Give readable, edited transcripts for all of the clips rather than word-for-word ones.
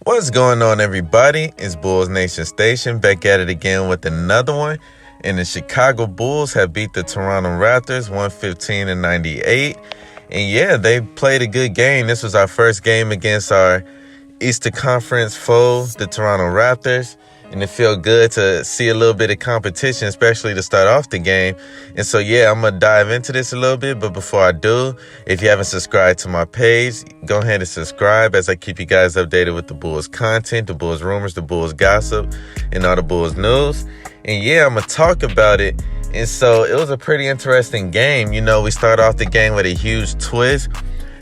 What's going on, everybody? It's Bulls Nation Station back at it again with another one. And the Chicago Bulls have beat the Toronto Raptors 115-98. And yeah, they played a good game. This was our first game against our Eastern Conference foe, the Toronto Raptors. And it felt good to see a little bit of competition, especially to start off the game. And so, yeah, I'm going to dive into this a little bit. But before I do, if you haven't subscribed to my page, go ahead and subscribe as I keep you guys updated with the Bulls content, the Bulls rumors, the Bulls gossip, and all the Bulls news. And, yeah, I'm going to talk about it. And so it was a pretty interesting game. You know, we start off the game with a huge twist.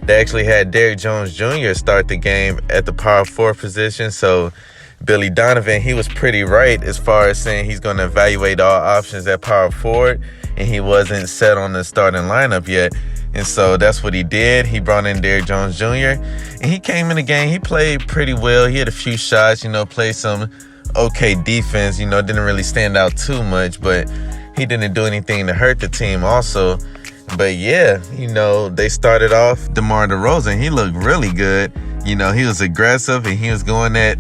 They actually had Derrick Jones Jr. start the game at the power forward position. So Billy Donovan, he was pretty right as far as saying he's going to evaluate all options at power forward, and he wasn't set on the starting lineup yet. And so that's what he did. He brought in Derrick Jones Jr., and he came in the game. He played pretty well. He had a few shots, played some okay defense, didn't really stand out too much, but he didn't do anything to hurt the team also. But yeah, they started off DeMar DeRozan. He looked really good. He was aggressive, and he was going at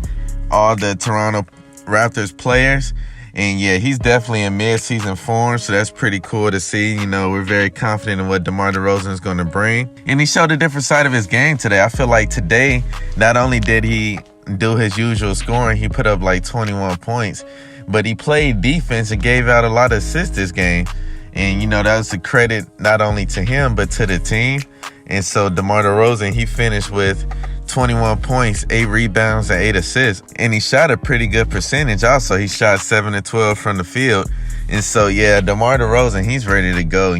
all the Toronto Raptors players. And yeah, he's definitely in mid-season form, so that's pretty cool to see. We're very confident in what DeMar DeRozan is going to bring. And he showed a different side of his game today. I feel like today, not only did he do his usual scoring, he put up like 21 points, but he played defense and gave out a lot of assists this game. And, that was a credit not only to him, but to the team. And so DeMar DeRozan, he finished with 21 points, 8 rebounds, and 8 assists. And he shot a pretty good percentage also. He shot 7 of 12 from the field. And so, yeah, DeMar DeRozan, he's ready to go.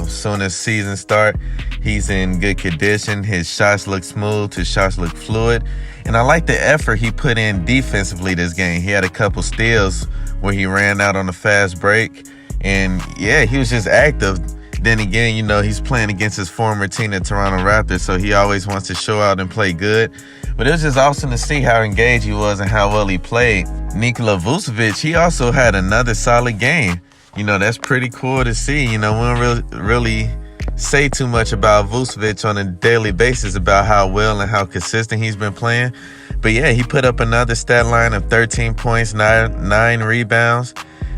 Soon as season start, he's in good condition. His shots look smooth. His shots look fluid. And I like the effort he put in defensively this game. He had a couple steals where he ran out on a fast break. And, yeah, he was just active. Then again, he's playing against his former team, the Toronto Raptors, so he always wants to show out and play good. But it was just awesome to see how engaged he was and how well he played. Nikola Vucevic, he also had another solid game. That's pretty cool to see. We don't really say too much about Vucevic on a daily basis about how well and how consistent he's been playing. But yeah, he put up another stat line of 13 points, 9 rebounds.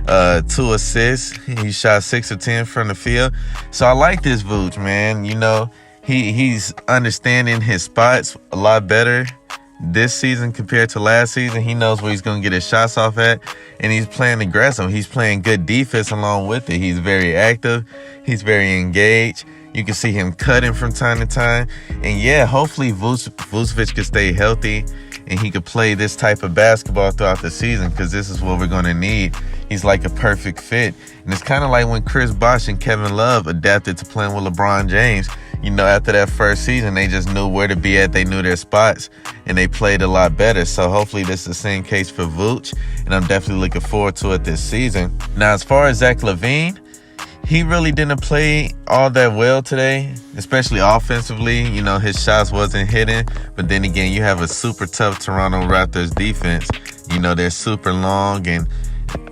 2 assists. He shot 6 of 10 from the field. So I like this Vooch, man. He's understanding his spots a lot better this season compared to last season. He knows where he's going to get his shots off at, and he's playing aggressive. He's playing good defense along with it. He's very active. He's very engaged. You can see him cutting from time to time. And yeah, hopefully Vucevic can stay healthy and he could play this type of basketball throughout the season, because this is what we're going to need. He's like a perfect fit. And it's kind of like when Chris Bosh and Kevin Love adapted to playing with LeBron James. After that first season, they just knew where to be at. They knew their spots, and they played a lot better. So hopefully this is the same case for Vooch, and I'm definitely looking forward to it this season. Now, as far as Zach LaVine, he really didn't play all that well today, especially offensively. His shots wasn't hitting. But then again, you have a super tough Toronto Raptors defense. They're super long, and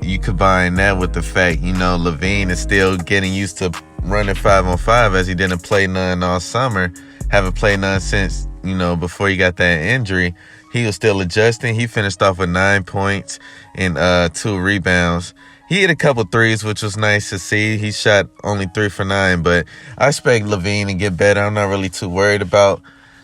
you combine that with the fact, LaVine is still getting used to running 5-on-5, as he didn't play none all summer. Haven't played none since, before he got that injury. He was still adjusting. He finished off with 9 points and 2 rebounds. He hit a couple threes, which was nice to see. He shot only 3 for 9, but I expect LaVine to get better. I'm not really too worried about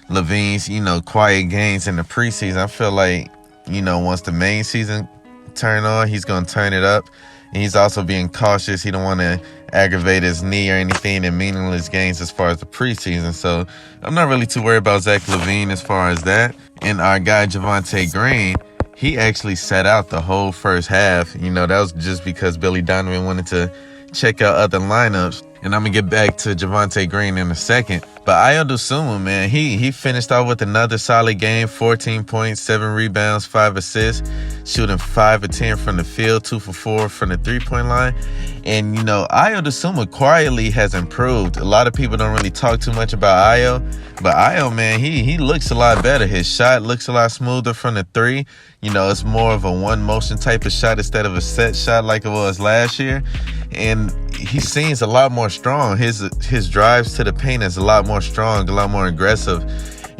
LaVine's, quiet games in the preseason. I feel like, once the main season turn on, he's going to turn it up. And he's also being cautious. He don't want to aggravate his knee or anything in meaningless games as far as the preseason. So I'm not really too worried about Zach LaVine as far as that. And our guy, Javonte Green, he actually sat out the whole first half. That was just because Billy Donovan wanted to check out other lineups. And I'm going to get back to Javonte Green in a second. But Ayo Dosunmu, man, he finished off with another solid game, 14 points, 7 rebounds, 5 assists, shooting 5 of 10 from the field, 2 for 4 from the three-point line. And, Ayo Dosunmu quietly has improved. A lot of people don't really talk too much about Ayo. But Ayo, man, he looks a lot better. His shot looks a lot smoother from the three. It's more of a one-motion type of shot instead of a set shot like it was last year. And he seems a lot more strong. His drives to the paint is a lot more strong, a lot more aggressive.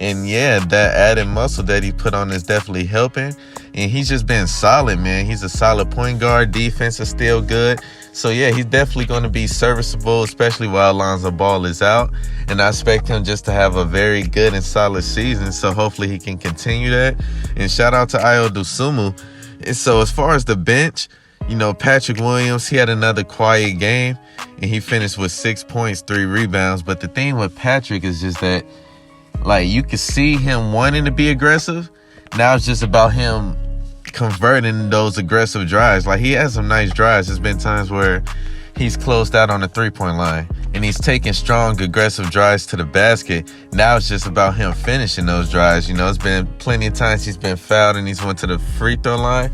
And yeah, that added muscle that he put on is definitely helping. And he's just been solid, man. He's a solid point guard. Defense is still good. So yeah, he's definitely going to be serviceable, especially while Lonzo Ball is out. And I expect him just to have a very good and solid season. So hopefully he can continue that. And shout out to Ayo Dosunmu. And so as far as the bench, you know, Patrick Williams, he had another quiet game. And he finished with 6 points, 3 rebounds. But the thing with Patrick is just that, like, you could see him wanting to be aggressive. Now it's just about him converting those aggressive drives. Like, he has some nice drives. There's been times where he's closed out on the three-point line and he's taking strong, aggressive drives to the basket. Now it's just about him finishing those drives. You know, it's been plenty of times he's been fouled and he's went to the free throw line.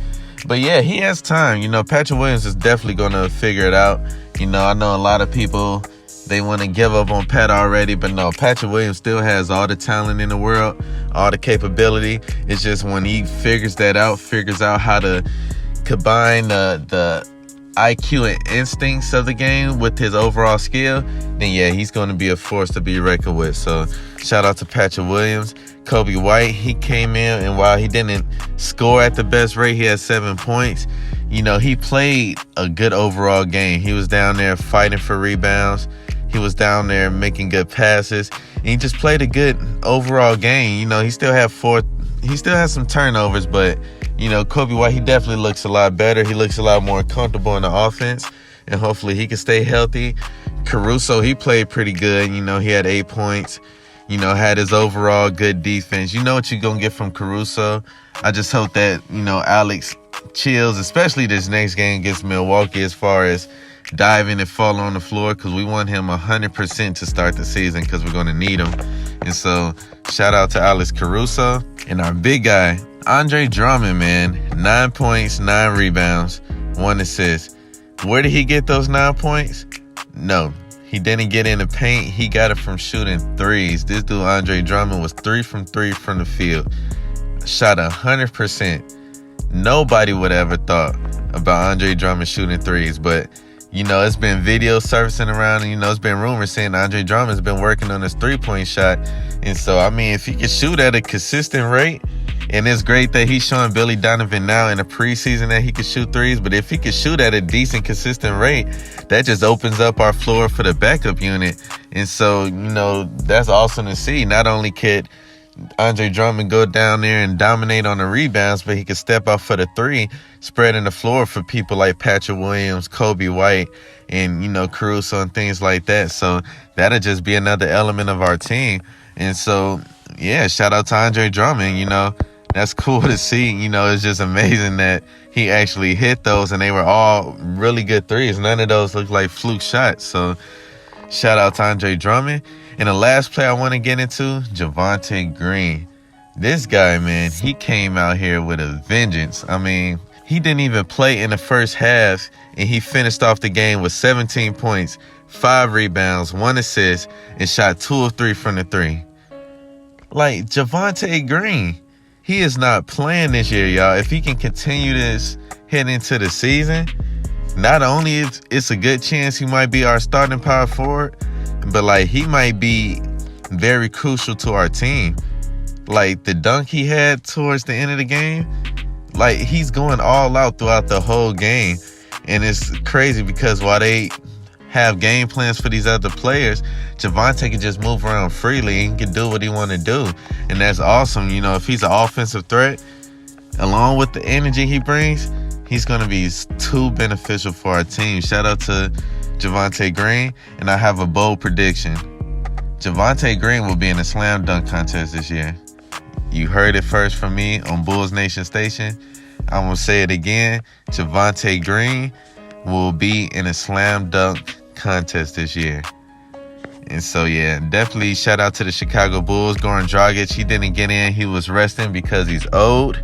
But yeah, he has time. You know, Patrick Williams is definitely going to figure it out. You know, I know a lot of people, they want to give up on Pat already, but no, Patrick Williams still has all the talent in the world, all the capability. It's just when he figures that out, figures out how to combine the IQ and instincts of the game with his overall skill, then yeah, he's going to be a force to be reckoned with. So shout out to Patrick Williams. Kobe White, he came in, and while he didn't score at the best rate, he had 7 points. You know, he played a good overall game. He was down there fighting for rebounds. He was down there making good passes. And he just played a good overall game. You know, he still has some turnovers, but, you know, Kobe White, he definitely looks a lot better. He looks a lot more comfortable in the offense, and hopefully he can stay healthy. Caruso, he played pretty good. You know, he had 8 points. You know, had his overall good defense. You know what you're going to get from Caruso. I just hope that, you know, Alex chills, especially this next game against Milwaukee, as far as diving and falling on the floor, because we want him 100% to start the season, because we're going to need him. And so shout out to Alex Caruso. And our big guy, Andre Drummond, man, 9 points, 9 rebounds, 1 assist. Where did he get those 9 points? No, he didn't get in the paint. He got it from shooting threes. This dude, Andre Drummond, was 3 from 3 from the field. Shot 100%. Nobody would ever thought about Andre Drummond shooting threes, but you know, it's been videos surfacing around, and, you know, it's been rumors saying Andre Drummond's been working on his three-point shot. And so, I mean, if he can shoot at a consistent rate, and it's great that he's showing Billy Donovan now in the preseason that he can shoot threes, but if he can shoot at a decent, consistent rate, that just opens up our floor for the backup unit. And so, you know, that's awesome to see. Not only could Andre Drummond go down there and dominate on the rebounds, but he could step up for the three, spreading the floor for people like Patrick Williams, Kobe White, and, you know, Caruso and things like that. So that'll just be another element of our team. And so, yeah, shout out to Andre Drummond. You know, that's cool to see. You know, it's just amazing that he actually hit those, and they were all really good threes. None of those looked like fluke shots. So shout out to Andre Drummond. And the last player I want to get into, Javonte Green. This guy, man, he came out here with a vengeance. I mean, he didn't even play in the first half, and he finished off the game with 17 points, 5 rebounds, 1 assist, and shot 2 of 3 from the three. Like, Javonte Green, he is not playing this year, y'all. If he can continue this heading into the season, not only is it's a good chance he might be our starting power forward, but, like, he might be very crucial to our team. Like, the dunk he had towards the end of the game, like, he's going all out throughout the whole game. And it's crazy because while they have game plans for these other players, Javonte can just move around freely and can do what he want to do. And that's awesome. You know, if he's an offensive threat, along with the energy he brings, he's going to be too beneficial for our team. Shout out to Javonte Green, and I have a bold prediction. Javonte Green will be in a slam dunk contest this year. You heard it first from me on Bulls Nation Station. I'm going to say it again. Javonte Green will be in a slam dunk contest this year. And so, yeah, definitely shout out to the Chicago Bulls. Goran Dragic, he didn't get in. He was resting because he's old,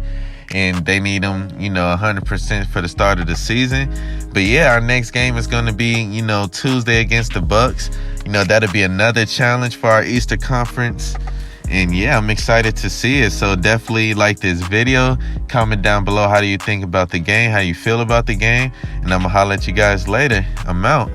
and they need him, you know, 100% for the start of the season. But yeah, our next game is going to be, you know, Tuesday against the Bucks. You know, that'll be another challenge for our Eastern Conference. And yeah, I'm excited to see it. So definitely like this video. Comment down below, how do you think about the game? How you feel about the game? And I'm going to holler at you guys later. I'm out.